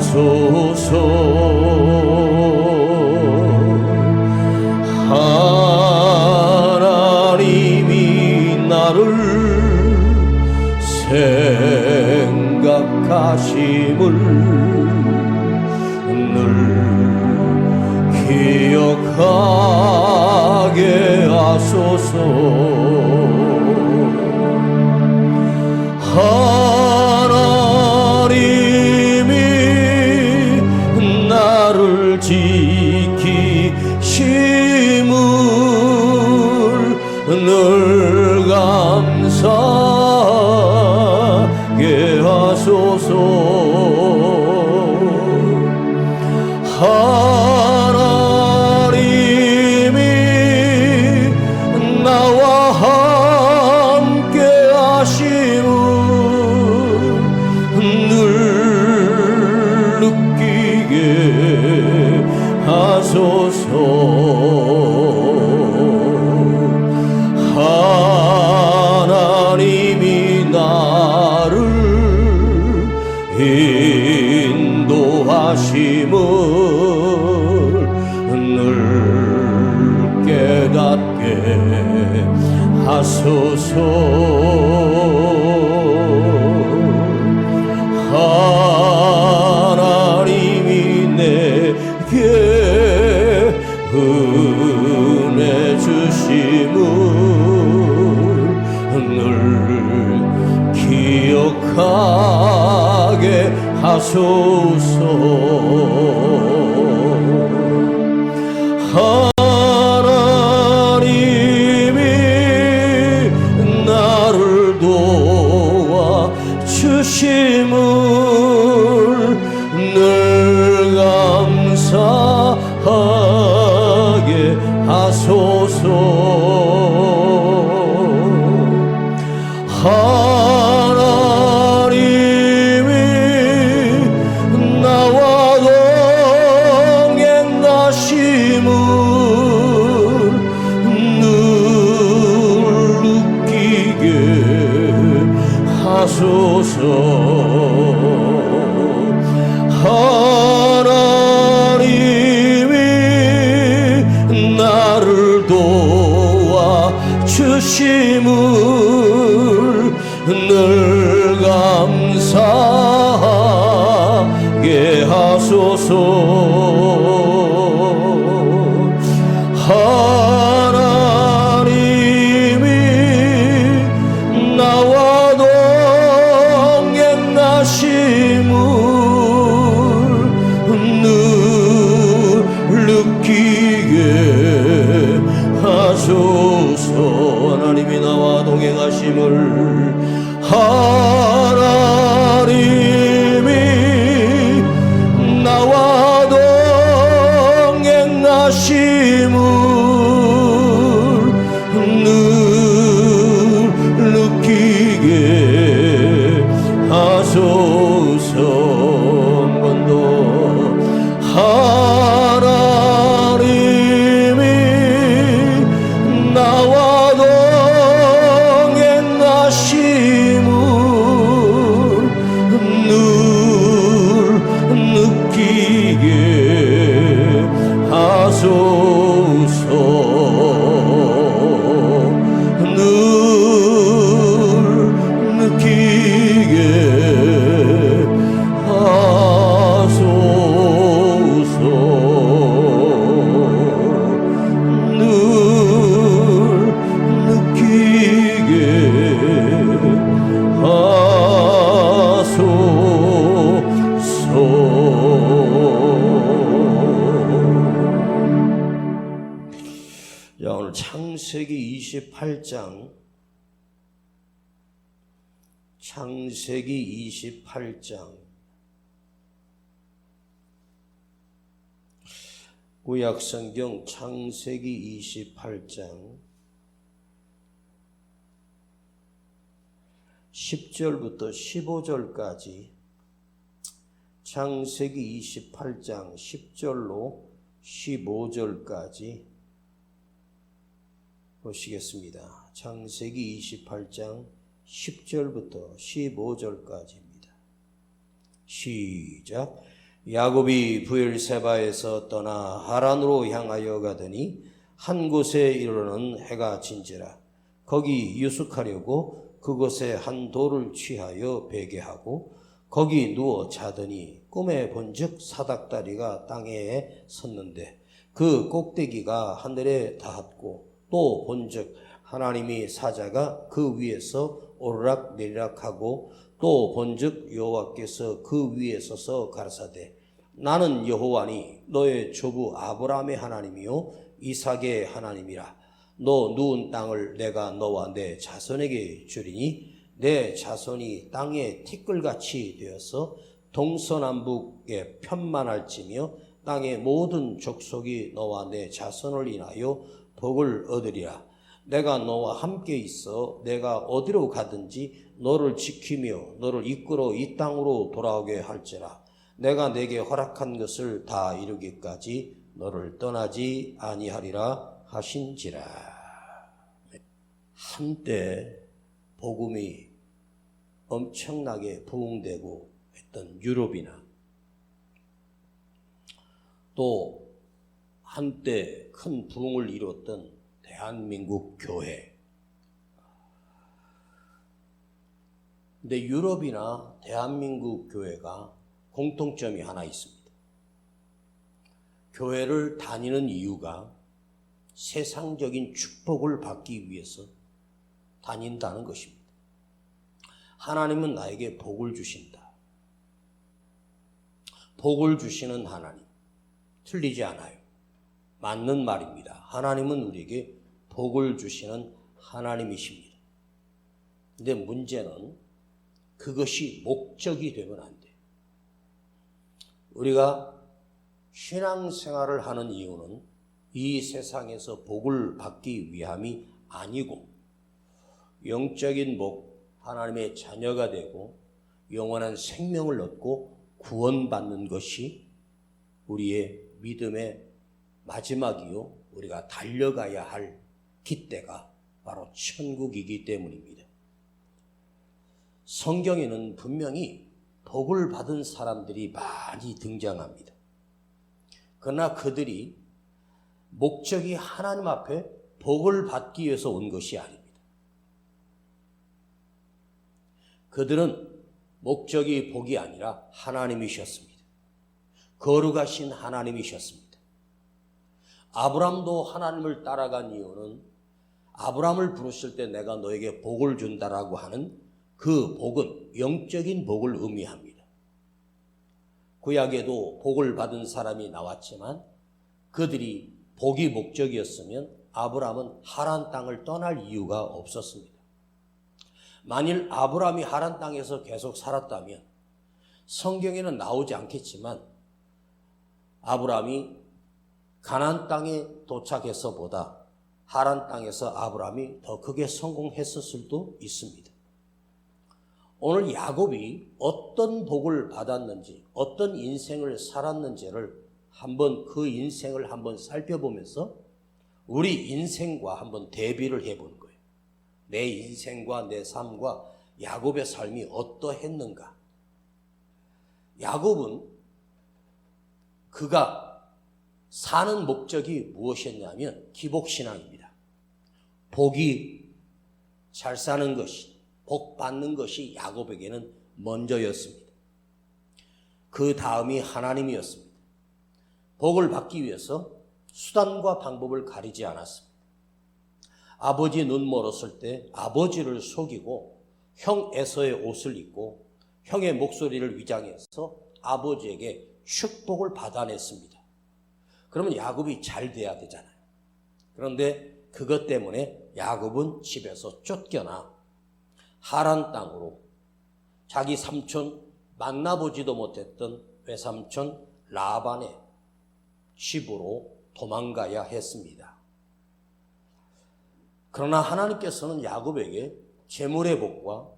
하소서. 하나님이 나를 생각하심을 늘 기억하게 하소서. 하나님이 나를 지키심을 늘 감사하게 하소서. 하나님이 나와 함께 하심을 늘 느끼게 하소서. 하나님이 나를 인도하심을 늘 깨닫게 하소서. 하나님이 내게 은혜 주심을 늘 기억하게 하소서. 하나님이 나를 도와 주심을 늘 감사하게 하소서. 하나님이 나와 동행하심을 늘 느끼게 하소서. 하나님이 나를 도와 주심을 늘 감사하게 하소서. 하나님이 나와 동행하심을 늘 느끼게 하소서. 하나님이 나와 동행하심을 하나님이 나와 동행하심을 늘 느끼게 하소서. 한번더 하나님이 나와 동행하심을 늘 느끼게 하소서. 늘 느끼게 하소서. 늘 느끼게 하소서. 자, 오늘 창세기 28장 창세기 28장 구약성경 창세기 28장 10절부터 15절까지 창세기 28장 10절로 15절까지 보시겠습니다. 창세기 28장 10절부터 15절까지입니다. 시작. 야곱이 브엘세바에서 떠나 하란으로 향하여 가더니 한 곳에 이르러는 해가 진지라. 거기 유숙하려고 그곳에 한 돌을 취하여 베개하고 거기 누워 자더니 꿈에 본즉 사닥다리가 땅에 섰는데 그 꼭대기가 하늘에 닿았고 또 본즉 하나님이 사자가 그 위에서 오르락 내리락하고 또 본즉 여호와께서 그 위에 서서 가라사대 나는 여호와니 너의 조부 아브라함의 하나님이요 이삭의 하나님이라. 너 누운 땅을 내가 너와 내 자손에게 주리니 내 자손이 땅의 티끌같이 되어서 동서남북에 편만할지며 땅의 모든 족속이 너와 내 자손을 인하여 복을 얻으리라. 내가 너와 함께 있어 내가 어디로 가든지 너를 지키며 너를 이끌어 이 땅으로 돌아오게 할지라. 내가 내게 허락한 것을 다 이루기까지 너를 떠나지 아니하리라 하신지라. 한때 복음이 엄청나게 부흥되고 했던 유럽이나 또 한때 큰 부흥을 이뤘던 대한민국 교회. 근데 유럽이나 대한민국 교회가 공통점이 하나 있습니다. 교회를 다니는 이유가 세상적인 축복을 받기 위해서 다닌다는 것입니다. 하나님은 나에게 복을 주신다. 복을 주시는 하나님. 틀리지 않아요. 맞는 말입니다. 하나님은 우리에게 복을 주시는 하나님이십니다. 근데 문제는 그것이 목적이 되면 안 돼요. 우리가 신앙생활을 하는 이유는 이 세상에서 복을 받기 위함이 아니고 영적인 복, 하나님의 자녀가 되고 영원한 생명을 얻고 구원받는 것이 우리의 믿음의 마지막이요 우리가 달려가야 할 깃대가 바로 천국이기 때문입니다. 성경에는 분명히 복을 받은 사람들이 많이 등장합니다. 그러나 그들이 목적이 하나님 앞에 복을 받기 위해서 온 것이 아닙니다. 그들은 목적이 복이 아니라 하나님이셨습니다. 거룩하신 하나님이셨습니다. 아브람도 하나님을 따라간 이유는 아브람을 부르실 때 내가 너에게 복을 준다라고 하는 그 복은 영적인 복을 의미합니다. 구약에도 복을 받은 사람이 나왔지만 그들이 복이 목적이었으면 아브람은 하란 땅을 떠날 이유가 없었습니다. 만일 아브람이 하란 땅에서 계속 살았다면 성경에는 나오지 않겠지만 아브람이 가나안 땅에 도착해서보다 하란 땅에서 아브람이 더 크게 성공했을 수도 있습니다. 오늘 야곱이 어떤 복을 받았는지 어떤 인생을 살았는지를 한번 그 인생을 한번 살펴보면서 우리 인생과 한번 대비를 해보는 거예요. 내 인생과 내 삶과 야곱의 삶이 어떠했는가. 야곱은 그가 사는 목적이 무엇이었냐면 기복신앙입니다. 복이 잘 사는 것이, 복 받는 것이 야곱에게는 먼저였습니다. 그 다음이 하나님이었습니다. 복을 받기 위해서 수단과 방법을 가리지 않았습니다. 아버지 눈 멀었을 때 아버지를 속이고 형 에서의 옷을 입고 형의 목소리를 위장해서 아버지에게 축복을 받아냈습니다. 그러면 야곱이 잘 돼야 되잖아요. 그런데 그것 때문에 야곱은 집에서 쫓겨나 하란 땅으로 자기 삼촌 만나보지도 못했던 외삼촌 라반의 집으로 도망가야 했습니다. 그러나 하나님께서는 야곱에게 재물의 복과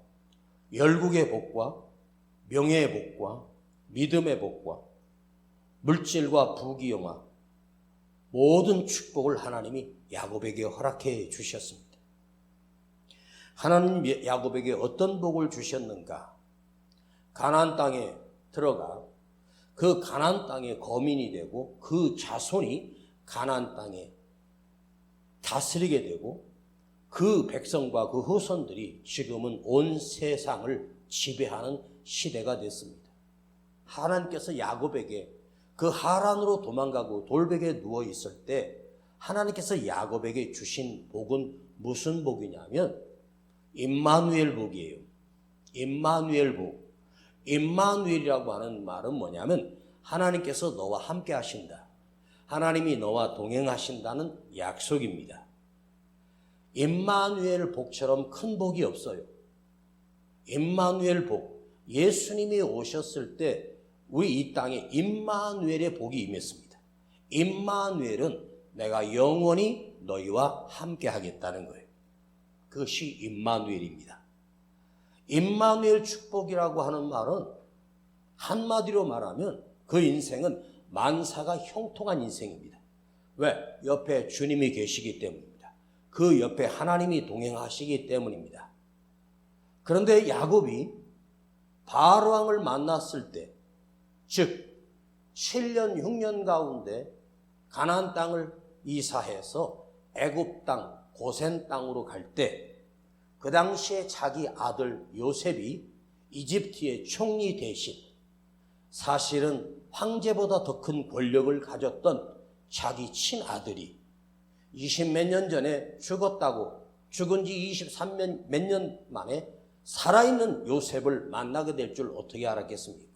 열국의 복과 명예의 복과 믿음의 복과 물질과 부귀영화 모든 축복을 하나님이 야곱에게 허락해 주셨습니다. 하나님 야곱에게 어떤 복을 주셨는가? 가나안 땅에 들어가 그 가나안 땅의 거민이 되고 그 자손이 가나안 땅에 다스리게 되고 그 백성과 그 후손들이 지금은 온 세상을 지배하는 시대가 됐습니다. 하나님께서 야곱에게 그 하란으로 도망가고 돌베개에 누워 있을 때 하나님께서 야곱에게 주신 복은 무슨 복이냐면 임마누엘 복이에요. 임마누엘 복. 임마누엘이라고 하는 말은 뭐냐면 하나님께서 너와 함께 하신다. 하나님이 너와 동행하신다는 약속입니다. 임마누엘 복처럼 큰 복이 없어요. 임마누엘 복. 예수님이 오셨을 때 우리 이 땅에 임마누엘의 복이 임했습니다. 임마누엘은 내가 영원히 너희와 함께 하겠다는 거예요. 그것이 임마누엘입니다. 임마누엘 축복이라고 하는 말은 한마디로 말하면 그 인생은 만사가 형통한 인생입니다. 왜? 옆에 주님이 계시기 때문입니다. 그 옆에 하나님이 동행하시기 때문입니다. 그런데 야곱이 바로왕을 만났을 때, 즉 7년 6년 가운데 가나안 땅을 이사해서 애굽 땅, 고센 땅으로 갈 때 그 당시에 자기 아들 요셉이 이집트의 총리 대신 사실은 황제보다 더 큰 권력을 가졌던 자기 친아들이 20몇 년 전에 죽었다고 죽은 지 23몇 년 만에 살아있는 요셉을 만나게 될 줄 어떻게 알았겠습니까?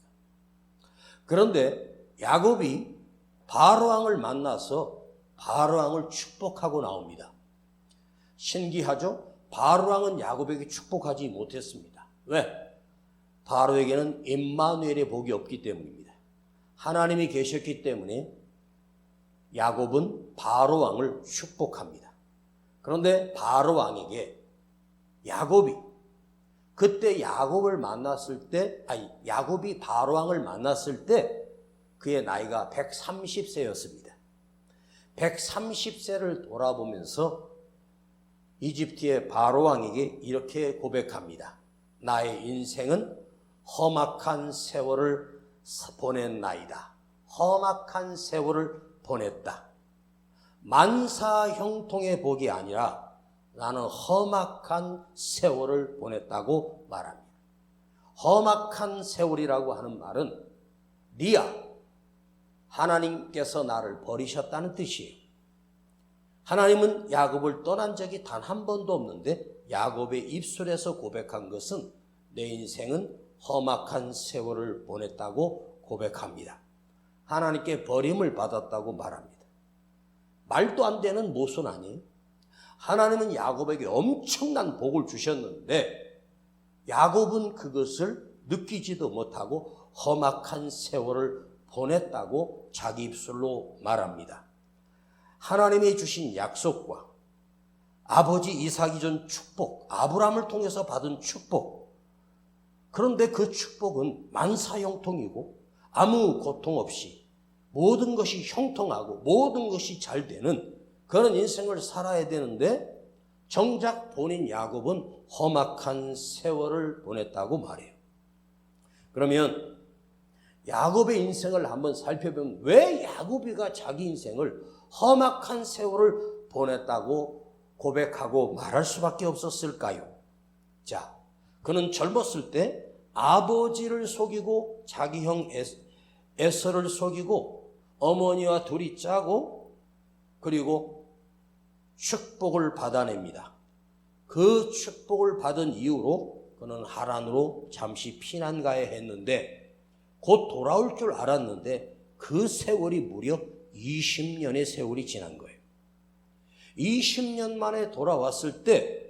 그런데 야곱이 바로왕을 만나서 바로왕을 축복하고 나옵니다. 신기하죠? 바로왕은 야곱에게 축복하지 못했습니다. 왜? 바로에게는 임마누엘의 복이 없기 때문입니다. 하나님이 계셨기 때문에 야곱은 바로왕을 축복합니다. 그런데 바로왕에게 야곱이 그때 야곱을 만났을 때, 야곱이 바로왕을 만났을 때 그의 나이가 130세였습니다. 130세를 돌아보면서 이집트의 바로왕에게 이렇게 고백합니다. 나의 인생은 험악한 세월을 보낸 나이다. 험악한 세월을 보냈다. 만사 형통의 복이 아니라 나는 험악한 세월을 보냈다고 말합니다. 험악한 세월이라고 하는 말은 리아, 하나님께서 나를 버리셨다는 뜻이에요. 하나님은 야곱을 떠난 적이 단 한 번도 없는데 야곱의 입술에서 고백한 것은 내 인생은 험악한 세월을 보냈다고 고백합니다. 하나님께 버림을 받았다고 말합니다. 말도 안 되는 모순 아니에요? 하나님은 야곱에게 엄청난 복을 주셨는데 야곱은 그것을 느끼지도 못하고 험악한 세월을 보냈다고 자기 입술로 말합니다. 하나님이 주신 약속과 아버지 이삭이 준 축복, 아브라함을 통해서 받은 축복, 그런데 그 축복은 만사형통이고 아무 고통 없이 모든 것이 형통하고 모든 것이 잘 되는 그런 인생을 살아야 되는데 정작 본인 야곱은 험악한 세월을 보냈다고 말해요. 그러면 야곱의 인생을 한번 살펴보면 왜 야곱이가 자기 인생을 험악한 세월을 보냈다고 고백하고 말할 수밖에 없었을까요? 자, 그는 젊었을 때 아버지를 속이고 자기 형 에서를 속이고 어머니와 둘이 짜고 그리고 축복을 받아냅니다. 그 축복을 받은 이후로 그는 하란으로 잠시 피난 가야 했는데 곧 돌아올 줄 알았는데 그 세월이 무려 20년의 세월이 지난 거예요. 20년 만에 돌아왔을 때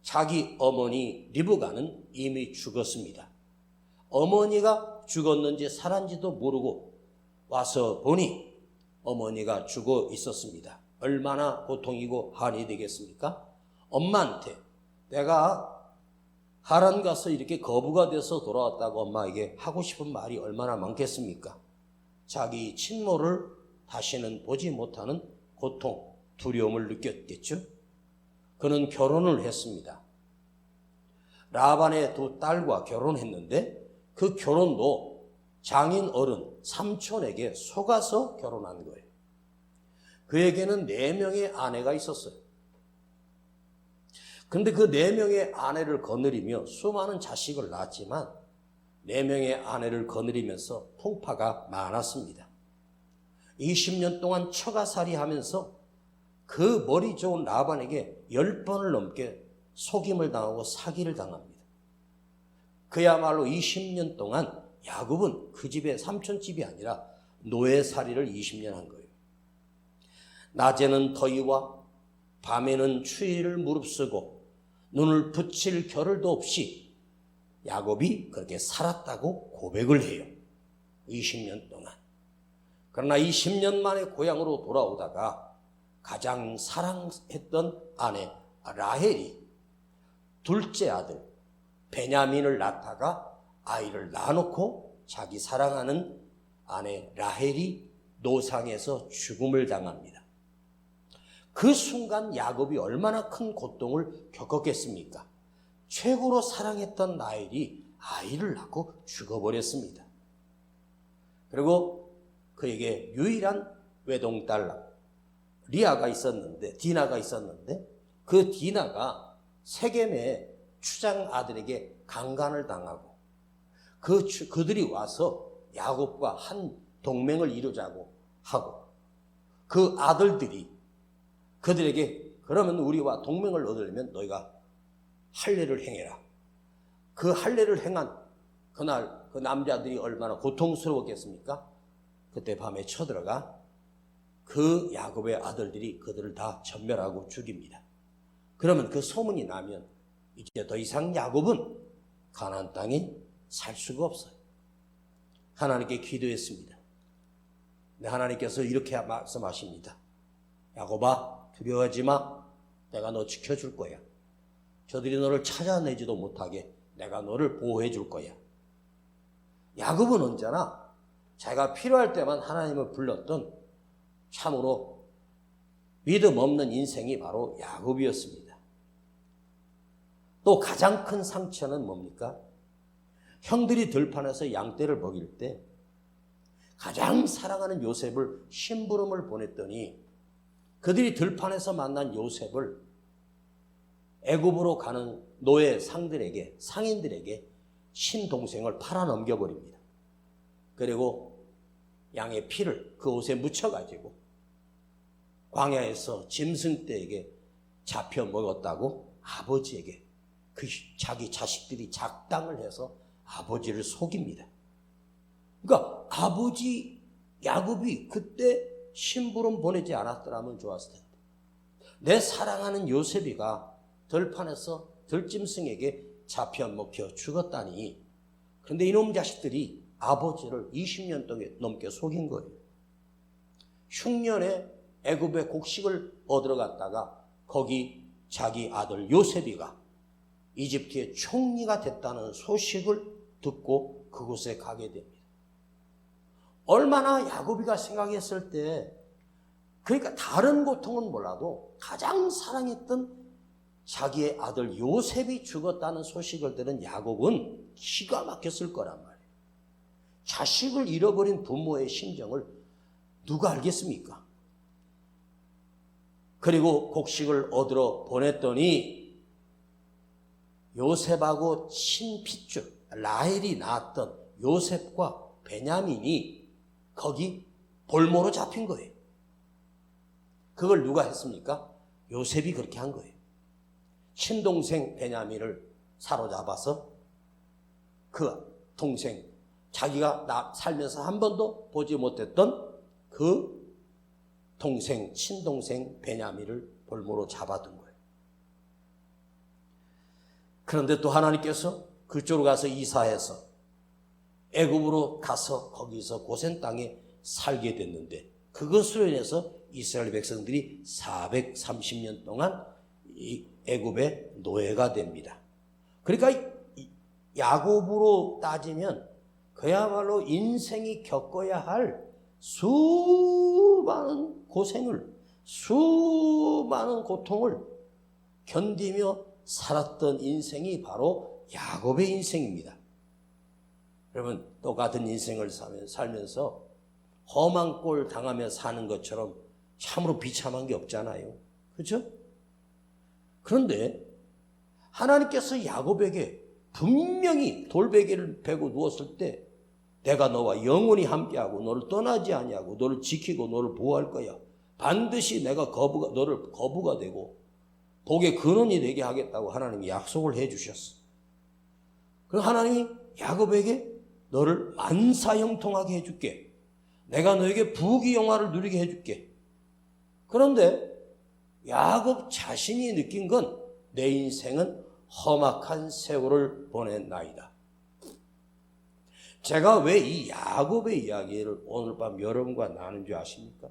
자기 어머니 리브가는 이미 죽었습니다. 어머니가 죽었는지 살았는지도 모르고 와서 보니 어머니가 죽어 있었습니다. 얼마나 고통이고 한이 되겠습니까? 엄마한테 내가 하란 가서 이렇게 거부가 돼서 돌아왔다고 엄마에게 하고 싶은 말이 얼마나 많겠습니까? 자기 친모를 다시는 보지 못하는 고통, 두려움을 느꼈겠죠? 그는 결혼을 했습니다. 라반의 두 딸과 결혼했는데 그 결혼도 장인 어른 삼촌에게 속아서 결혼한 거예요. 그에게는 4명의 아내가 있었어요. 그런데 그 4명의 아내를 거느리며 수많은 자식을 낳았지만 4명의 아내를 거느리면서 풍파가 많았습니다. 20년 동안 처가살이 하면서 그 머리 좋은 라반에게 10번을 넘게 속임을 당하고 사기를 당합니다. 그야말로 20년 동안 야곱은 그 집의 삼촌집이 아니라 노예살이를 20년 한 거예요. 낮에는 더위와 밤에는 추위를 무릅쓰고 눈을 붙일 겨를도 없이 야곱이 그렇게 살았다고 고백을 해요. 20년 동안. 그러나 20년 만에 고향으로 돌아오다가 가장 사랑했던 아내 라헬이 둘째 아들 베냐민을 낳다가 아이를 낳아놓고 자기 사랑하는 아내 라헬이 노상에서 죽음을 당합니다. 그 순간 야곱이 얼마나 큰 고통을 겪었겠습니까? 최고로 사랑했던 라헬이 아이를 낳고 죽어버렸습니다. 그리고 그에게 유일한 외동딸 리아가 있었는데, 디나가 있었는데 그 디나가 세겜의 추장 아들에게 강간을 당하고 그들이 와서 야곱과 한 동맹을 이루자고 하고 그 아들들이 그들에게 그러면 우리와 동맹을 얻으려면 너희가 할례를 행해라. 그 할례를 행한 그날 그 남자들이 얼마나 고통스러웠겠습니까? 그때 밤에 쳐들어가 그 야곱의 아들들이 그들을 다 전멸하고 죽입니다. 그러면 그 소문이 나면 이제 더 이상 야곱은 가나안 땅에 살 수가 없어요. 하나님께 기도했습니다. 근데 하나님께서 이렇게 말씀하십니다. 야곱아, 두려워하지 마. 내가 너 지켜줄 거야. 저들이 너를 찾아내지도 못하게 내가 너를 보호해 줄 거야. 야곱은 언제나 자기가 필요할 때만 하나님을 불렀던 참으로 믿음 없는 인생이 바로 야곱이었습니다. 또 가장 큰 상처는 뭡니까? 형들이 들판에서 양떼를 먹일 때 가장 사랑하는 요셉을 심부름을 보냈더니 그들이 들판에서 만난 요셉을 애굽으로 가는 노예 상인들에게 신동생을 팔아 넘겨버립니다. 그리고 양의 피를 그 옷에 묻혀가지고 광야에서 짐승떼에게 잡혀 먹었다고 아버지에게 자기 자식들이 작당을 해서 아버지를 속입니다. 그러니까 아버지 야곱이 그때 심부름 보내지 않았더라면 좋았을 텐데 내 사랑하는 요셉이가 들판에서 들짐승에게 잡혀 먹혀 죽었다니. 그런데 이놈 자식들이 아버지를 20년 동안 넘게 속인 거예요. 흉년에 애굽의 곡식을 얻으러 갔다가 거기 자기 아들 요셉이가 이집트의 총리가 됐다는 소식을 듣고 그곳에 가게 됩니다. 얼마나 야곱이가 생각했을 때 그러니까 다른 고통은 몰라도 가장 사랑했던 자기의 아들 요셉이 죽었다는 소식을 들은 야곱은 기가 막혔을 거란 말이에요. 자식을 잃어버린 부모의 심정을 누가 알겠습니까? 그리고 곡식을 얻으러 보냈더니 요셉하고 친핏줄 라헬이 낳았던 요셉과 베냐민이 거기 볼모로 잡힌 거예요. 그걸 누가 했습니까? 요셉이 그렇게 한 거예요. 친동생 베냐민을 사로잡아서 그 동생, 자기가 살면서 한 번도 보지 못했던 그 동생, 친동생 베냐민을 볼모로 잡아둔 거예요. 그런데 또 하나님께서 그쪽으로 가서 이사해서 애굽으로 가서 거기서 고센 땅에 살게 됐는데 그것으로 인해서 이스라엘 백성들이 430년 동안 이 애굽의 노예가 됩니다. 그러니까 야곱으로 따지면 그야말로 인생이 겪어야 할 수많은 고생을, 수많은 고통을 견디며 살았던 인생이 바로 야곱의 인생입니다. 여러분, 똑같은 인생을 살면서 험한 꼴 당하며 사는 것처럼 참으로 비참한 게 없잖아요. 그렇죠? 그런데 하나님께서 야곱에게 분명히 돌베개를 베고 누웠을 때 내가 너와 영원히 함께하고 너를 떠나지 아니하고 너를 지키고 너를 보호할 거야. 반드시 내가 너를 거부가 되고 복의 근원이 되게 하겠다고 하나님이 약속을 해 주셨어. 그럼 하나님이 야곱에게 너를 만사형통하게 해줄게. 내가 너에게 부귀영화를 누리게 해줄게. 그런데 야곱 자신이 느낀 건 내 인생은 험악한 세월을 보냈나이다. 제가 왜 이 야곱의 이야기를 오늘 밤 여러분과 나눈 줄 아십니까?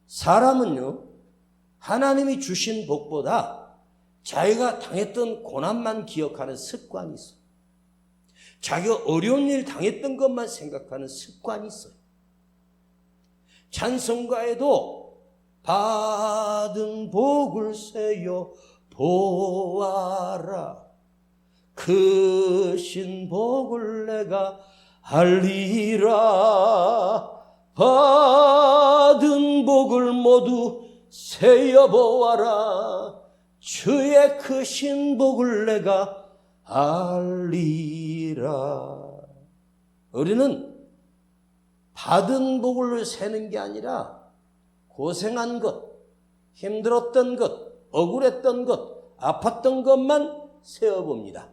사람은요, 하나님이 주신 복보다 자기가 당했던 고난만 기억하는 습관이 있어요. 자기가 어려운 일 당했던 것만 생각하는 습관이 있어요. 찬송가에도 받은 복을 세요 보아라, 크신 복을 내가 알리라, 받은 복을 모두 세어 보아라, 주의 크신 복을 내가 알리라. 우리는 받은 복을 세는 게 아니라 고생한 것, 힘들었던 것, 억울했던 것, 아팠던 것만 세어봅니다.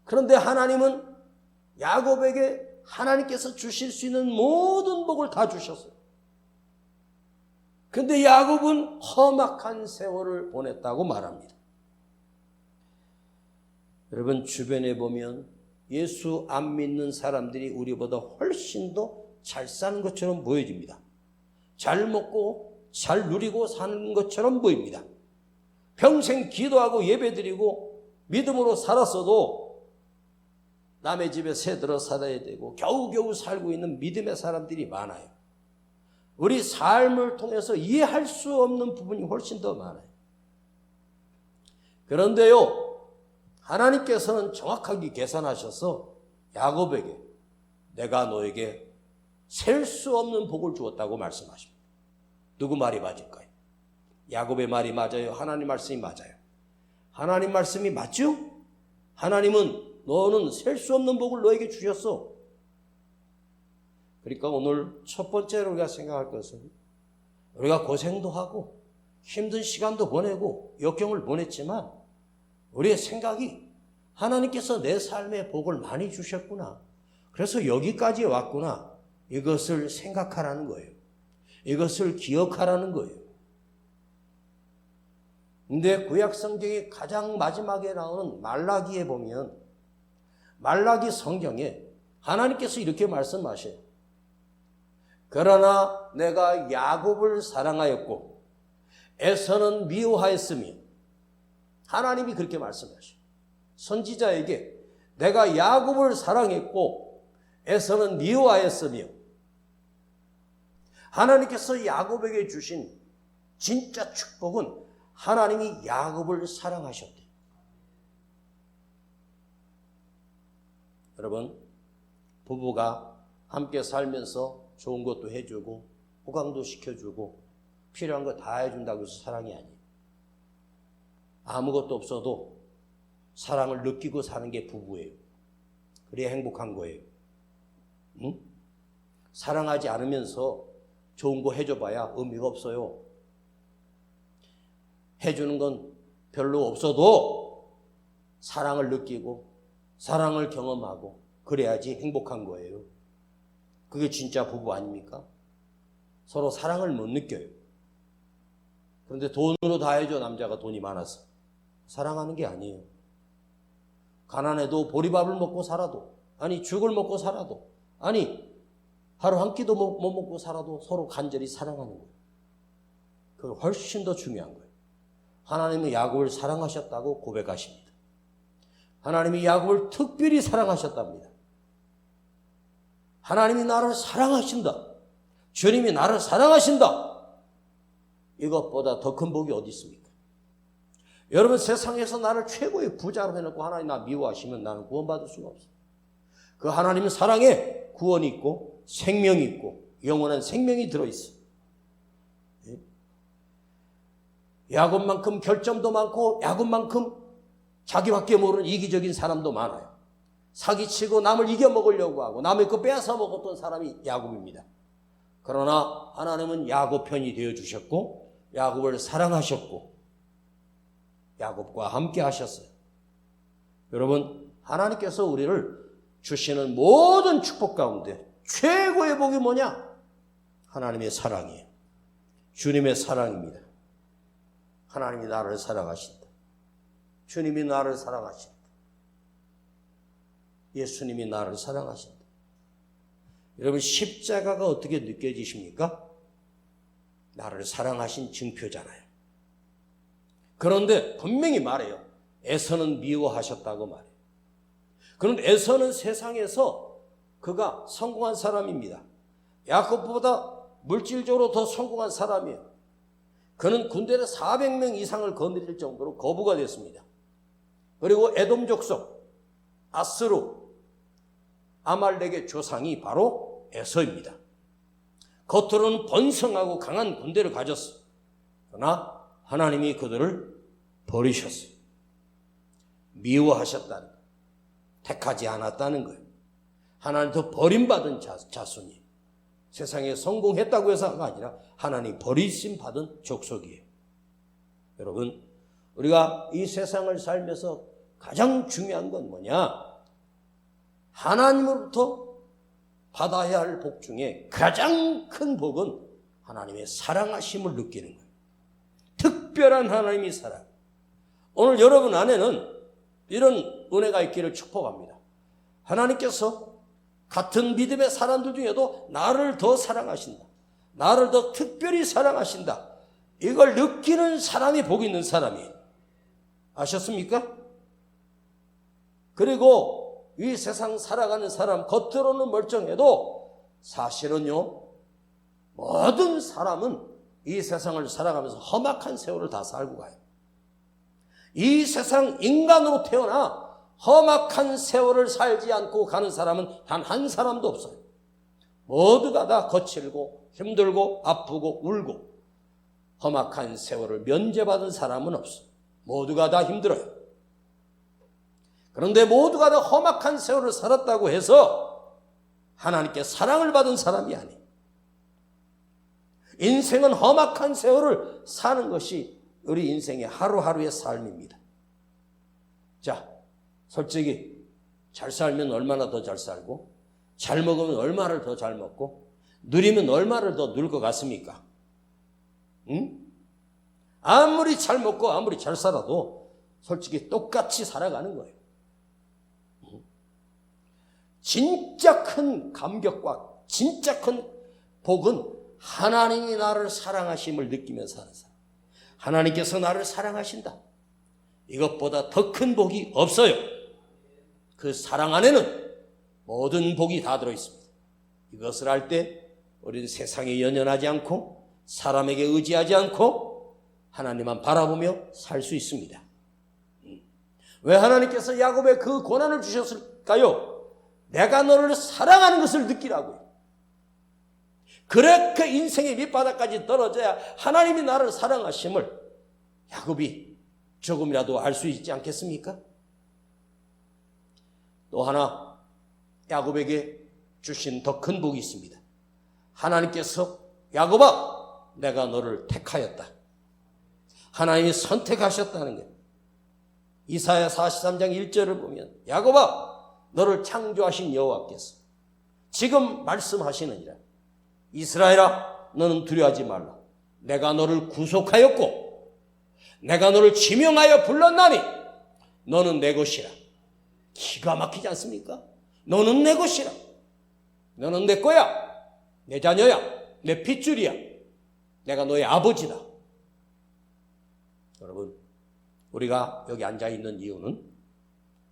그런데 하나님은 야곱에게 하나님께서 주실 수 있는 모든 복을 다 주셨어요. 그런데 야곱은 험악한 세월을 보냈다고 말합니다. 여러분, 주변에 보면 예수 안 믿는 사람들이 우리보다 훨씬 더 잘 사는 것처럼 보여집니다. 잘 먹고 잘 누리고 사는 것처럼 보입니다. 평생 기도하고 예배드리고 믿음으로 살았어도 남의 집에 새들어 살아야 되고 겨우겨우 살고 있는 믿음의 사람들이 많아요. 우리 삶을 통해서 이해할 수 없는 부분이 훨씬 더 많아요. 그런데요, 하나님께서는 정확하게 계산하셔서 야곱에게 내가 너에게 셀 수 없는 복을 주었다고 말씀하십니다. 누구 말이 맞을까요? 야곱의 말이 맞아요? 하나님 말씀이 맞아요? 하나님 말씀이 맞죠? 하나님은 너는 셀 수 없는 복을 너에게 주셨어. 그러니까 오늘 첫 번째로 우리가 생각할 것은 우리가 고생도 하고 힘든 시간도 보내고 역경을 보냈지만 우리의 생각이 하나님께서 내 삶에 복을 많이 주셨구나, 그래서 여기까지 왔구나, 이것을 생각하라는 거예요. 이것을 기억하라는 거예요. 근데 구약 성경의 가장 마지막에 나오는 말라기에 보면 말라기 성경에 하나님께서 이렇게 말씀하셔요. 그러나 내가 야곱을 사랑하였고 에서는 미워하였으며, 하나님이 그렇게 말씀하셔요. 선지자에게 내가 야곱을 사랑했고 에서는 미워하였으며, 하나님께서 야곱에게 주신 진짜 축복은 하나님이 야곱을 사랑하셨대요. 여러분, 부부가 함께 살면서 좋은 것도 해주고 호강도 시켜주고 필요한 거 다 해준다고 해서 사랑이 아니에요. 아무것도 없어도 사랑을 느끼고 사는 게 부부예요. 그래야 행복한 거예요. 응? 사랑하지 않으면서 좋은 거 해줘봐야 의미가 없어요. 해주는 건 별로 없어도 사랑을 느끼고 사랑을 경험하고 그래야지 행복한 거예요. 그게 진짜 부부 아닙니까? 서로 사랑을 못 느껴요. 그런데 돈으로 다 해줘. 남자가 돈이 많아서. 사랑하는 게 아니에요. 가난해도 보리밥을 먹고 살아도, 아니 죽을 먹고 살아도, 아니 하루 한 끼도 못 먹고 살아도 서로 간절히 사랑하는 거예요. 그게 훨씬 더 중요한 거예요. 하나님은 야곱을 사랑하셨다고 고백하십니다. 하나님이 야곱을 특별히 사랑하셨답니다. 하나님이 나를 사랑하신다. 주님이 나를 사랑하신다. 이것보다 더 큰 복이 어디 있습니까? 여러분, 세상에서 나를 최고의 부자로 해놓고 하나님 나 미워하시면 나는 구원받을 수가 없어요. 그 하나님은 사랑에 구원이 있고 생명이 있고 영원한 생명이 들어있어요. 야곱만큼 결점도 많고 야곱만큼 자기밖에 모르는 이기적인 사람도 많아요. 사기치고 남을 이겨먹으려고 하고 남의 거 빼앗아 먹었던 사람이 야곱입니다. 그러나 하나님은 야곱 편이 되어주셨고 야곱을 사랑하셨고 야곱과 함께 하셨어요. 여러분, 하나님께서 우리를 주시는 모든 축복 가운데 최고의 복이 뭐냐? 하나님의 사랑이에요. 주님의 사랑입니다. 하나님이 나를 사랑하신다. 주님이 나를 사랑하신다. 예수님이 나를 사랑하신다. 여러분, 십자가가 어떻게 느껴지십니까? 나를 사랑하신 증표잖아요. 그런데 분명히 말해요. 에서는 미워하셨다고 말해요. 그런데 에서는 세상에서 그가 성공한 사람입니다. 야곱보다 물질적으로 더 성공한 사람이에요. 그는 군대를 400명 이상을 거느릴 정도로 거부가 됐습니다. 그리고 에돔 족속, 아스루, 아말렉의 조상이 바로 에서입니다. 겉으로는 번성하고 강한 군대를 가졌어요. 그러나 하나님이 그들을 버리셨어요. 미워하셨다는 거예요. 택하지 않았다는 거예요. 하나님도 버림받은 자손이에요. 세상에 성공했다고 해서가 아니라 하나님 버리심 받은 족속이에요. 여러분, 우리가 이 세상을 살면서 가장 중요한 건 뭐냐? 하나님으로부터 받아야 할 복 중에 가장 큰 복은 하나님의 사랑하심을 느끼는 거예요. 특별한 하나님의 사랑. 오늘 여러분 안에는 이런 은혜가 있기를 축복합니다. 하나님께서 같은 믿음의 사람들 중에도 나를 더 사랑하신다. 나를 더 특별히 사랑하신다. 이걸 느끼는 사람이 복 있는 사람이에요. 아셨습니까? 그리고 이 세상 살아가는 사람, 겉으로는 멀쩡해도 사실은요, 모든 사람은 이 세상을 살아가면서 험악한 세월을 다 살고 가요. 이 세상 인간으로 태어나 험악한 세월을 살지 않고 가는 사람은 단 한 사람도 없어요. 모두가 다 거칠고 힘들고 아프고 울고 험악한 세월을 면제받은 사람은 없어요. 모두가 다 힘들어요. 그런데 모두가 다 험악한 세월을 살았다고 해서 하나님께 사랑을 받은 사람이 아니에요. 인생은 험악한 세월을 사는 것이 우리 인생의 하루하루의 삶입니다. 자, 솔직히 잘 살면 얼마나 더 잘 살고 잘 먹으면 얼마를 더 잘 먹고 누리면 얼마를 더 누릴 것 같습니까? 응? 아무리 잘 먹고 아무리 잘 살아도 솔직히 똑같이 살아가는 거예요. 진짜 큰 감격과 진짜 큰 복은 하나님이 나를 사랑하심을 느끼면서 사는 사람. 하나님께서 나를 사랑하신다. 이것보다 더 큰 복이 없어요. 그 사랑 안에는 모든 복이 다 들어있습니다. 이것을 알 때 우리는 세상에 연연하지 않고 사람에게 의지하지 않고 하나님만 바라보며 살 수 있습니다. 왜 하나님께서 야곱에 그 고난을 주셨을까요? 내가 너를 사랑하는 것을 느끼라고요. 그렇게 인생의 밑바닥까지 떨어져야 하나님이 나를 사랑하심을 야곱이 조금이라도 알 수 있지 않겠습니까? 또 하나 야곱에게 주신 더 큰 복이 있습니다. 하나님께서 야곱아, 내가 너를 택하였다. 하나님이 선택하셨다는 거예요. 이사야 43장 1절을 보면 야곱아, 너를 창조하신 여호와께서 지금 말씀하시느니라. 이스라엘아, 너는 두려워하지 말라. 내가 너를 구속하였고 내가 너를 지명하여 불렀나니 너는 내 것이라. 기가 막히지 않습니까? 너는 내 것이라. 너는 내 거야. 내 자녀야. 내 핏줄이야. 내가 너의 아버지다. 여러분, 우리가 여기 앉아있는 이유는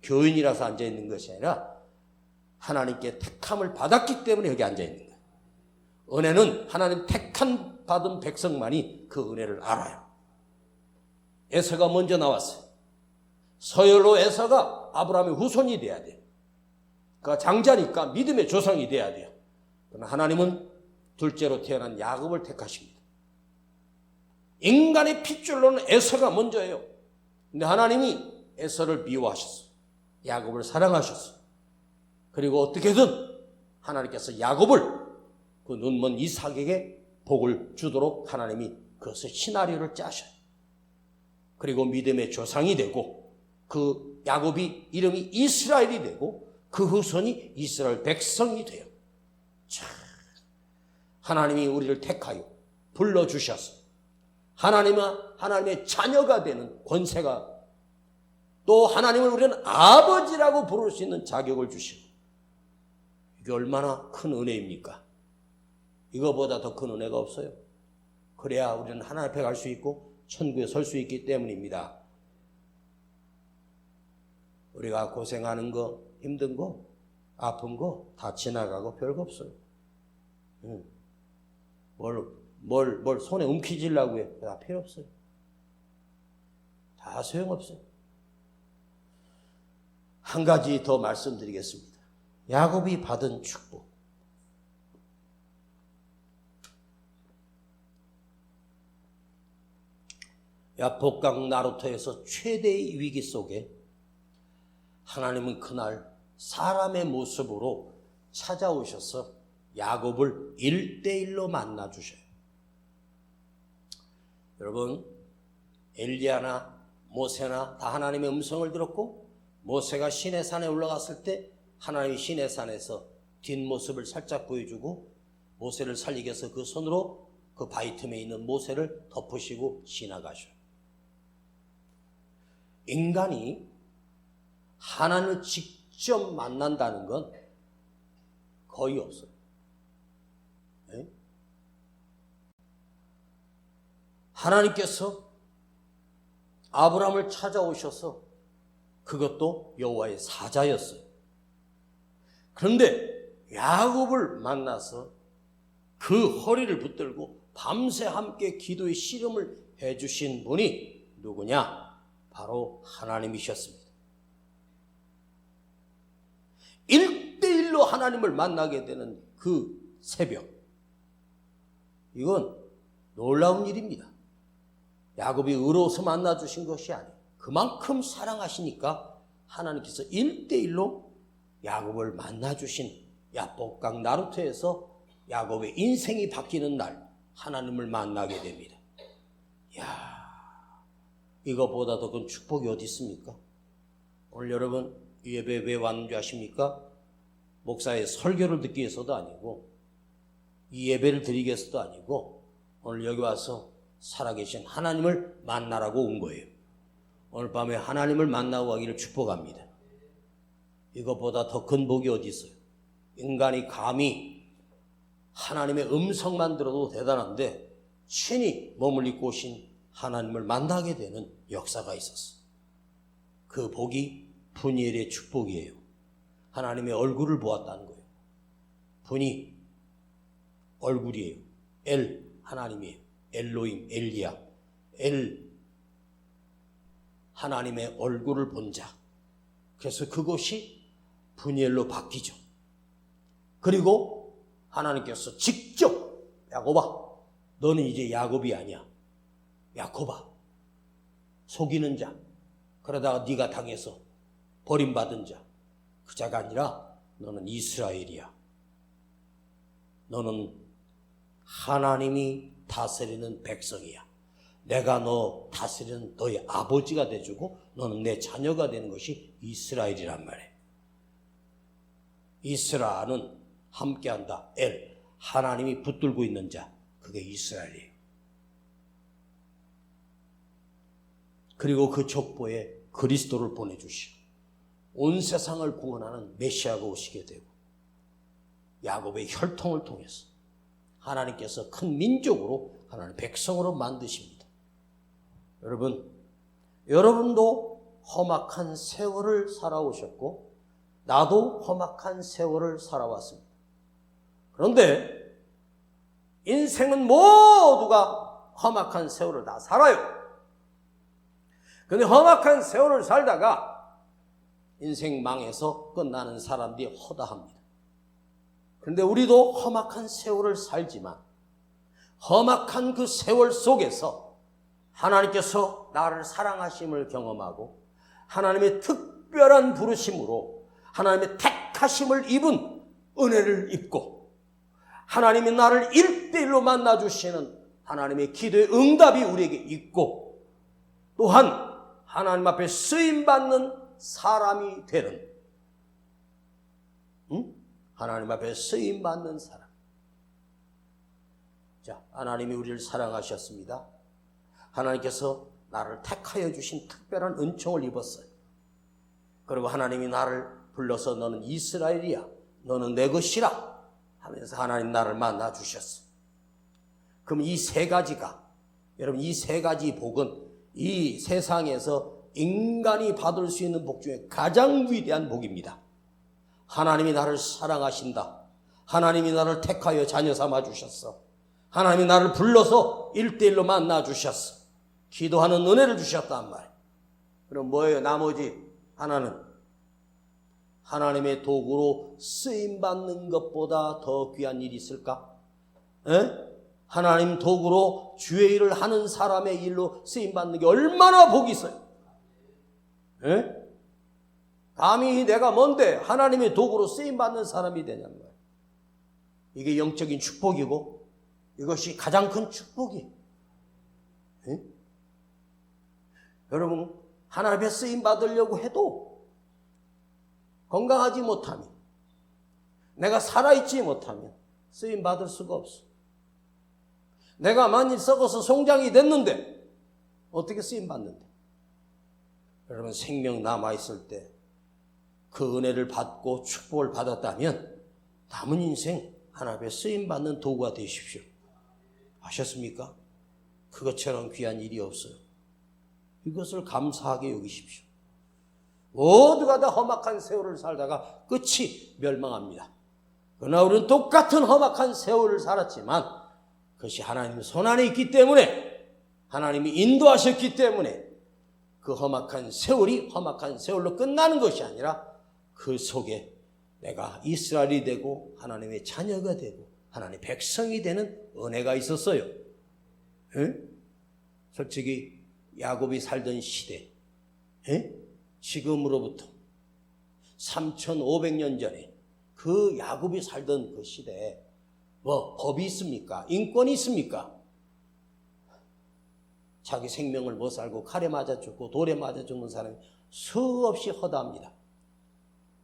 교인이라서 앉아있는 것이 아니라 하나님께 택함을 받았기 때문에 여기 앉아있는 거예요. 은혜는 하나님 택한 받은 백성만이 그 은혜를 알아요. 에서가 먼저 나왔어요. 서열로 에서가 아브라함의 후손이 돼야 돼요. 그러니까 장자니까 믿음의 조상이 돼야 돼요. 그러나 하나님은 둘째로 태어난 야곱을 택하십니다. 인간의 핏줄로는 에서가 먼저예요. 근데 하나님이 에서를 미워하셨어요. 야곱을 사랑하셨어요. 그리고 어떻게든 하나님께서 야곱을 그 눈먼 이삭에게 복을 주도록 하나님이 그것을 시나리오를 짜셔요. 그리고 믿음의 조상이 되고 그 야곱이 이름이 이스라엘이 되고 그 후손이 이스라엘 백성이 돼요. 자, 하나님이 우리를 택하여 불러주셔서 하나님의 자녀가 되는 권세가, 또 하나님을 우리는 아버지라고 부를 수 있는 자격을 주시고, 이게 얼마나 큰 은혜입니까? 이거보다 더 큰 은혜가 없어요. 그래야 우리는 하나님 앞에 갈 수 있고 천국에 설 수 있기 때문입니다. 우리가 고생하는 거, 힘든 거, 아픈 거 다 지나가고 별거 없어요. 뭘 손에 움켜쥐려고 해. 다 필요 없어요. 다 소용없어요. 한 가지 더 말씀드리겠습니다. 야곱이 받은 축복. 야복강 나루터에서 최대의 위기 속에 하나님은 그날 사람의 모습으로 찾아오셔서 야곱을 1대1로 만나 주셔요. 여러분, 엘리야나 모세나 다 하나님의 음성을 들었고, 모세가 시내산에 올라갔을 때 하나님이 시내산에서 뒷모습을 살짝 보여주고 모세를 살리기 위해서 그 손으로 그 바위 틈에 있는 모세를 덮으시고 지나가셔요. 인간이 하나님을 직접 만난다는 건 거의 없어요. 네? 하나님께서 아브라함을 찾아오셔서 그것도 여호와의 사자였어요. 그런데 야곱을 만나서 그 허리를 붙들고 밤새 함께 기도의 씨름을 해주신 분이 누구냐? 바로 하나님이셨습니다. 1대1로 하나님을 만나게 되는 그 새벽, 이건 놀라운 일입니다. 야곱이 의로워서 만나주신 것이 아니에요. 그만큼 사랑하시니까 하나님께서 1대1로 야곱을 만나주신 야복강 나루터에서 야곱의 인생이 바뀌는 날 하나님을 만나게 됩니다. 이야, 이거보다 더 큰 축복이 어디 있습니까? 오늘 여러분 이 예배 왜 왔는지 아십니까? 목사의 설교를 듣기 위해서도 아니고 이 예배를 드리기 위해서도 아니고 오늘 여기 와서 살아계신 하나님을 만나라고 온 거예요. 오늘 밤에 하나님을 만나고 가기를 축복합니다. 이것보다 더 큰 복이 어디 있어요? 인간이 감히 하나님의 음성만 들어도 대단한데 친히 머물리고 오신 하나님을 만나게 되는 역사가 있었어요. 그 복이 푸니엘의 축복이에요. 하나님의 얼굴을 보았다는 거예요. 푸니 얼굴이에요. 엘 하나님이에요. 엘로임 엘리야 엘 하나님의 얼굴을 본 자. 그래서 그것이 푸니엘로 바뀌죠. 그리고 하나님께서 직접 야곱아, 너는 이제 야곱이 아니야. 야곱아, 속이는 자, 그러다가 네가 당해서 버림받은 자, 그 자가 아니라 너는 이스라엘이야. 너는 하나님이 다스리는 백성이야. 내가 너 다스리는 너의 아버지가 돼주고 너는 내 자녀가 되는 것이 이스라엘이란 말이에요. 이스라는 함께한다. 엘, 하나님이 붙들고 있는 자, 그게 이스라엘이에요. 그리고 그 족보에 그리스도를 보내주시고 온 세상을 구원하는 메시아가 오시게 되고 야곱의 혈통을 통해서 하나님께서 큰 민족으로 하나님 백성으로 만드십니다. 여러분도 험악한 세월을 살아오셨고 나도 험악한 세월을 살아왔습니다. 그런데 인생은 모두가 험악한 세월을 다 살아요. 근데 험악한 세월을 살다가 인생 망해서 끝나는 사람들이 허다합니다. 그런데 우리도 험악한 세월을 살지만 험악한 그 세월 속에서 하나님께서 나를 사랑하심을 경험하고 하나님의 특별한 부르심으로 하나님의 택하심을 입은 은혜를 입고 하나님이 나를 1대1로 만나주시는 하나님의 기도의 응답이 우리에게 있고 또한 하나님 앞에 쓰임받는 사람이 되는 하나님 앞에 쓰임받는 사람. 자, 하나님이 우리를 사랑하셨습니다. 하나님께서 나를 택하여 주신 특별한 은총을 입었어요. 그리고 하나님이 나를 불러서 너는 이스라엘이야, 너는 내 것이라 하면서 하나님 나를 만나 주셨어요. 그럼 이 세 가지가, 여러분 이 세 가지 복은 이 세상에서 인간이 받을 수 있는 복 중에 가장 위대한 복입니다. 하나님이 나를 사랑하신다. 하나님이 나를 택하여 자녀 삼아 주셨어. 하나님이 나를 불러서 1대1로 만나 주셨어. 기도하는 은혜를 주셨단 말이에요. 그럼 뭐예요? 나머지 하나는 하나님의 도구로 쓰임받는 것보다 더 귀한 일이 있을까? 하나님 도구로 주의 일을 하는 사람의 일로 쓰임받는 게 얼마나 복이 있어요. 감히 내가 뭔데 하나님의 도구로 쓰임받는 사람이 되냐는 거예요. 이게 영적인 축복이고 이것이 가장 큰 축복이에요. 여러분 하나님 앞에 쓰임받으려고 해도 건강하지 못하면 내가 살아있지 못하면 쓰임받을 수가 없어. 내가 만일 썩어서 송장이 됐는데 어떻게 쓰임받는데? 여러분 생명 남아있을 때 그 은혜를 받고 축복을 받았다면 남은 인생 하나님 앞에 쓰임받는 도구가 되십시오. 아셨습니까? 그것처럼 귀한 일이 없어요. 이것을 감사하게 여기십시오. 모두가 다 험악한 세월을 살다가 끝이 멸망합니다. 그러나 우리는 똑같은 험악한 세월을 살았지만 그것이 하나님 손 안에 있기 때문에 하나님이 인도하셨기 때문에 그 험악한 세월이 험악한 세월로 끝나는 것이 아니라 그 속에 내가 이스라엘이 되고 하나님의 자녀가 되고 하나님의 백성이 되는 은혜가 있었어요. 솔직히 야곱이 살던 시대 지금으로부터 3,500년 전에 그 야곱이 살던 그 시대에 뭐 법이 있습니까? 인권이 있습니까? 자기 생명을 못 살고 칼에 맞아 죽고 돌에 맞아 죽는 사람이 수없이 허다합니다.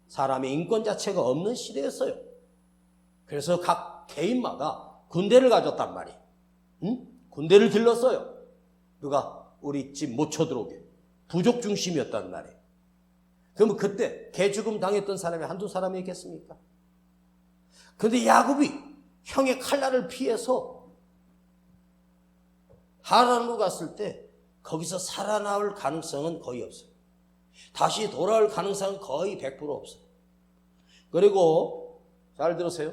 사람의 인권 자체가 없는 시대였어요. 그래서 각 개인마다 군대를 가졌단 말이에요. 군대를 길렀어요. 누가 우리 집 못 쳐들어오게. 부족 중심이었단 말이에요. 그러면 그때 개죽음 당했던 사람이 한두 사람이겠습니까? 그런데 야곱이 형의 칼날을 피해서 하란으로 갔을 때 거기서 살아나올 가능성은 거의 없어요. 다시 돌아올 가능성은 거의 100% 없어요. 그리고 잘 들으세요.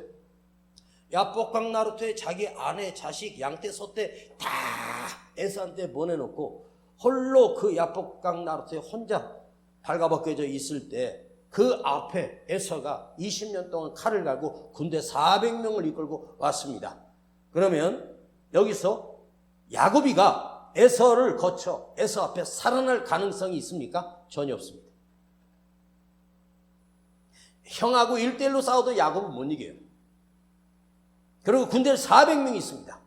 야복강 나루토에 자기 아내, 자식, 양떼, 소떼 다 에서한테 보내놓고 홀로 그 야복강 나루토에 혼자 발가벗겨져 있을 때 그 앞에 에서가 20년 동안 칼을 갈고 군대 400명을 이끌고 왔습니다. 그러면 여기서 야곱이가 에서를 거쳐 에서 앞에 살아날 가능성이 있습니까? 전혀 없습니다. 형하고 1대1로 싸워도 야곱은 못 이겨요. 그리고 군대를 400명이 있습니다.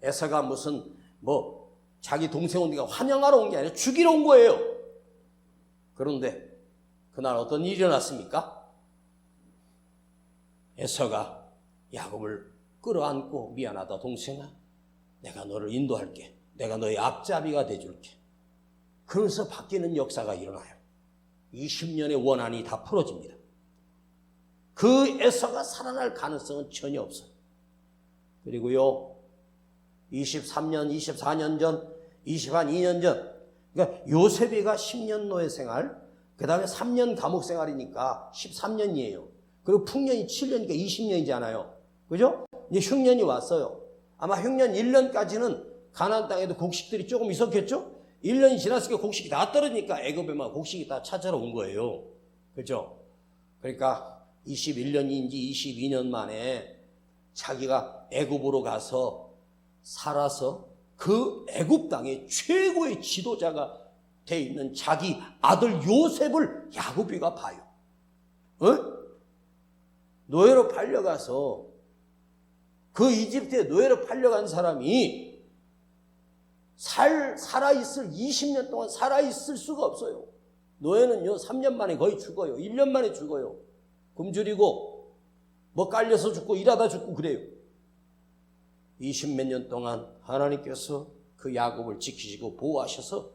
에서가 무슨 자기 동생 온 데가 환영하러 온 게 아니라 죽이러 온 거예요. 그런데 그날 어떤 일이 일어났습니까? 에서가 야곱을 끌어안고 미안하다 동생아, 내가 너를 인도할게. 내가 너의 앞잡이가 돼줄게. 그러면서 바뀌는 역사가 일어나요. 20년의 원한이 다 풀어집니다. 그 에서가 살아날 가능성은 전혀 없어요. 그리고요 23년, 24년 전, 22년 전, 그러니까 요셉이가 10년 노예 생활, 그 다음에 3년 감옥 생활이니까 13년이에요. 그리고 풍년이 7년이니까 20년이잖아요. 그죠? 이제 흉년이 왔어요. 아마 흉년 1년까지는 가나안 땅에도 곡식들이 조금 있었겠죠? 1년이 지났으니까 곡식이 다 떨어지니까 애굽에만 곡식이 다 찾아러 온 거예요. 그죠? 그러니까 21년인지 22년 만에 자기가 애굽으로 가서 살아서 그 애굽 땅의 최고의 지도자가 돼 있는 자기 아들 요셉을 야곱이가 봐요. 노예로 팔려가서 그 이집트에 노예로 팔려간 사람이 살아있을 20년 동안 살아있을 수가 없어요. 노예는요 3년 만에 거의 죽어요. 1년 만에 죽어요. 굶주리고 뭐 깔려서 죽고 일하다 죽고 그래요. 20몇 년 동안 하나님께서 그 야곱을 지키시고 보호하셔서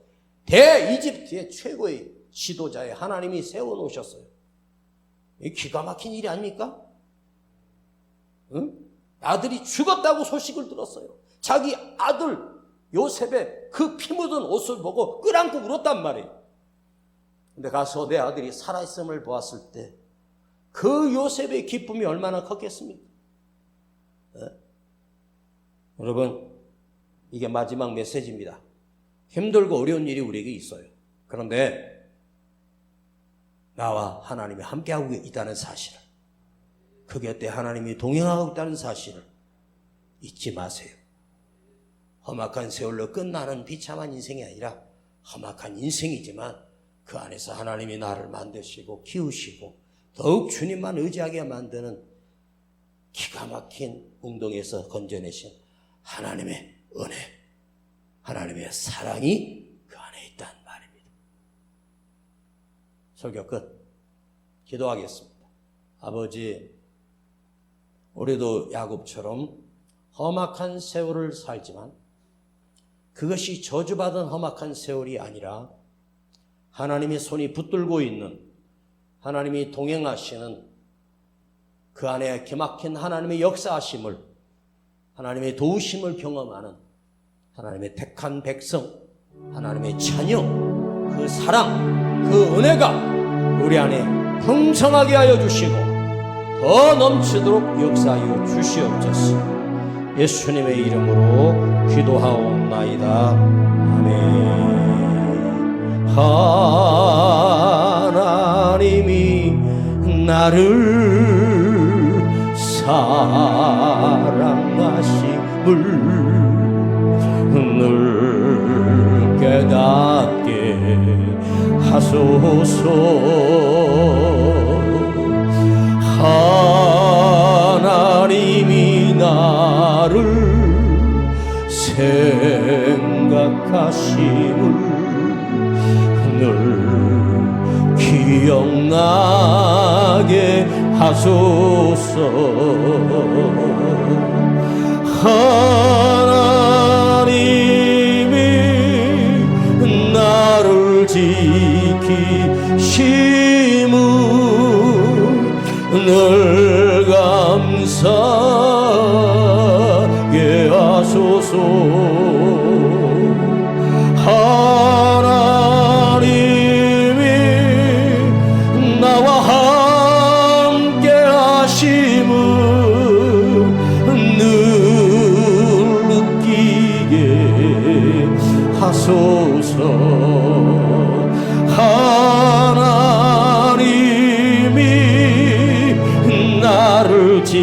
대이집트의 최고의 지도자에 하나님이 세워놓으셨어요. 이 기가 막힌 일이 아닙니까? 응? 아들이 죽었다고 소식을 들었어요. 자기 아들 요셉의 그 피 묻은 옷을 보고 끌안고 울었단 말이에요. 근데 가서 내 아들이 살아있음을 보았을 때 그 요셉의 기쁨이 얼마나 컸겠습니까? 여러분, 이게 마지막 메시지입니다. 힘들고 어려운 일이 우리에게 있어요. 그런데 나와 하나님이 함께하고 있다는 사실을, 그 곁에 하나님이 동행하고 있다는 사실을 잊지 마세요. 험악한 세월로 끝나는 비참한 인생이 아니라 험악한 인생이지만 그 안에서 하나님이 나를 만드시고 키우시고 더욱 주님만 의지하게 만드는 기가 막힌 웅덩이에서 건져내신 하나님의 은혜, 하나님의 사랑이 그 안에 있다는 말입니다. 설교 끝. 기도하겠습니다. 아버지, 우리도 야곱처럼 험악한 세월을 살지만 그것이 저주받은 험악한 세월이 아니라 하나님의 손이 붙들고 있는, 하나님이 동행하시는 그 안에 기막힌 하나님의 역사하심을, 하나님의 도우심을 경험하는 하나님의 택한 백성, 하나님의 자녀, 그 사랑, 그 은혜가 우리 안에 풍성하게 하여 주시고 더 넘치도록 역사하여 주시옵소서. 예수님의 이름으로 기도하옵나이다. 아멘. 하나님이 나를 사랑하심을 늘 깨닫게 하소서. 하나님이 나를 생각하심을 늘 기억나게 하소서. 하나님이 나를 지키심을 늘 감사하게 하소서. 하나님이 나와 함께 하심을 늘 느끼게 하소서. 하나님이 나를 지키심을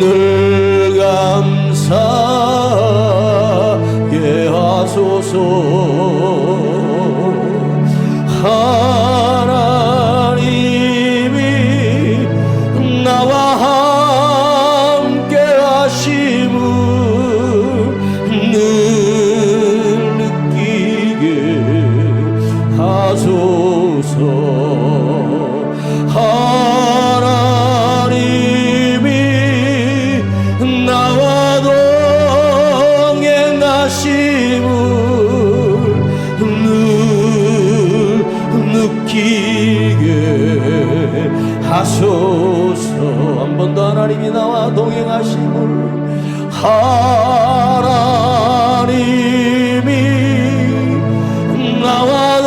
늘 감사하게 하소서. 하나님이 나와 함께 하심을 늘 느끼게 하소서. 하나님이 나와 동행하심을 늘 느끼게 하소서. 한 번 더 하나님이 나와 동행하심을, 하나님이 나와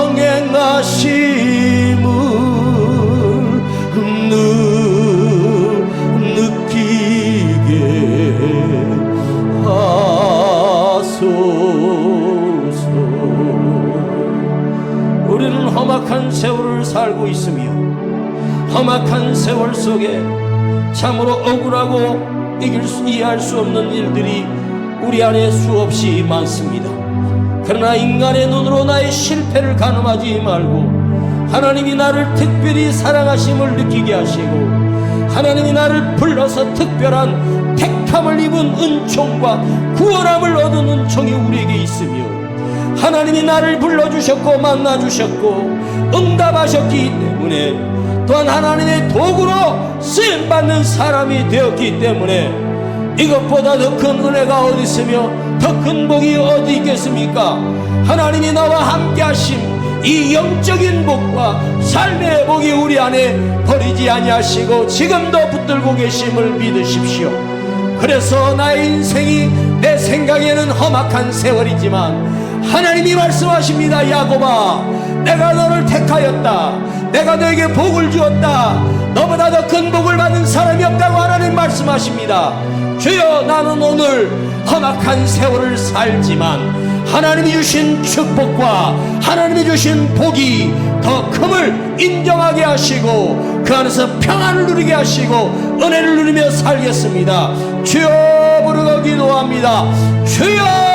동행하심을 늘 느끼게 험악한 세월을 살고 있으며 험악한 세월 속에 참으로 억울하고 이해할 수 없는 일들이 우리 안에 수없이 많습니다. 그러나 인간의 눈으로 나의 실패를 가늠하지 말고 하나님이 나를 특별히 사랑하심을 느끼게 하시고 하나님이 나를 불러서 특별한 택함을 입은 은총과 구원함을 얻은 은총이 우리에게 있으며 하나님이 나를 불러주셨고 만나주셨고 응답하셨기 때문에 또한 하나님의 도구로 쓰임받는 사람이 되었기 때문에 이것보다 더 큰 은혜가 어디 있으며 더 큰 복이 어디 있겠습니까? 하나님이 나와 함께 하심 이 영적인 복과 삶의 복이 우리 안에 버리지 아니하시고 지금도 붙들고 계심을 믿으십시오. 그래서 나의 인생이 내 생각에는 험악한 세월이지만 하나님이 말씀하십니다. 야곱아, 내가 너를 택하였다. 내가 너에게 복을 주었다. 너보다 더 큰 복을 받은 사람이 없다고 하나님 말씀하십니다. 주여, 나는 오늘 험악한 세월을 살지만 하나님이 주신 축복과 하나님이 주신 복이 더 큼을 인정하게 하시고 그 안에서 평안을 누리게 하시고 은혜를 누리며 살겠습니다. 주여 부르고 기도합니다. 주여.